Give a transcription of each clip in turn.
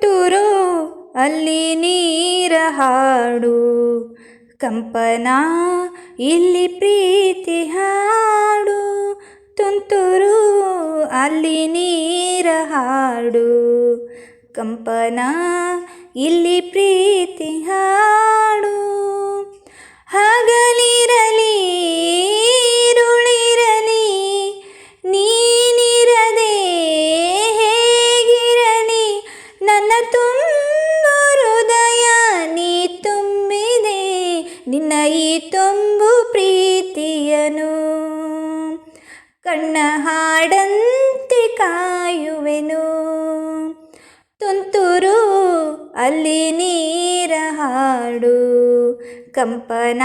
ತುಂತುರು ಅಲ್ಲಿ ನೀರ ಹಾಡು, ಕಂಪನ ಇಲ್ಲಿ ಪ್ರೀತಿ ಹಾಡು. ತುಂತುರು ಅಲ್ಲಿ ನೀರ ಹಾಡು, ಕಂಪನ ಇಲ್ಲಿ ಪ್ರೀತಿ ಹಾಡು. ಹಗಲಿರಲಿ ಇರುಳಿರಲಿ ನೀನಿರದೆ ಹೇಗಿರಲಿ, ನನ್ನ ತುಂಬು ಹೃದಯ ನೀ ತುಂಬಿದೆ, ನಿನ್ನ ಈ ತುಂಬು ಪ್ರೀತಿಯನು ಕಣ್ಣ ಹಾಡಂತೆ ಕಾಯುವೆನು. ತುಂತುರು ಅಲ್ಲಿ ನೀರ ಹಾಡು, ಕಂಪನ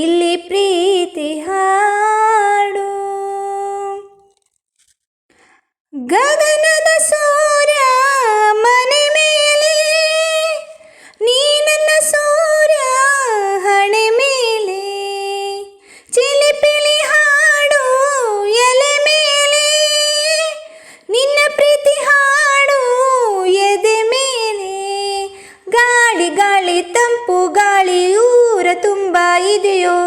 ಇಲ್ಲಿ ಪ್ರೀತಿ ಹಾಡು. ಗಗನದ ಸೂರ್ಯ ಮನೆ ಮೇಲೆ, ನೀ ನನ್ನ ಸೂರ್ಯ ಹಣೆ ಮೇಲೆ, ಚಿಲಿಪಿಲಿ ಹಾಡು ಎಲೆ ಮೇಲೆ, ನಿನ್ನ ಪ್ರೀತಿ ಹಾಡು ಎದೆ ಮೇಲೆ. ಗಾಳಿ ಗಾಳಿ ತಂಪು ಗಾಳಿ ಊರ ತುಂಬ ಇದೆಯೋ,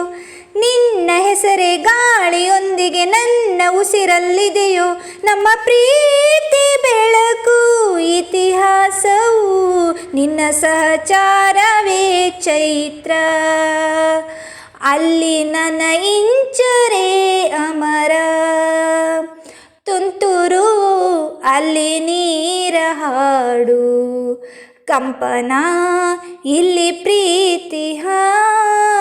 ನಿನ್ನ ಹೆಸರೇ ಗಾಳಿಯೊಂದಿಗೆ ನನ್ನ ಉಸಿರಲ್ಲಿದೆಯೋ. ನಮ್ಮ ಪ್ರೀತಿ ಬೆಳಕು ಇತಿಹಾಸವು, ನಿನ್ನ ಸಹಚಾರವೇ ಚೈತ್ರ, ಅಲ್ಲಿ ನನ್ನ ಇಂಚರೇ ಅಮರ. ತುಂತುರು ಅಲ್ಲಿ ನೀರ ಹಾಡು, ಕಂಪನ ಇಲ್ಲಿ ಪ್ರೀತಿ ಹಾಡು.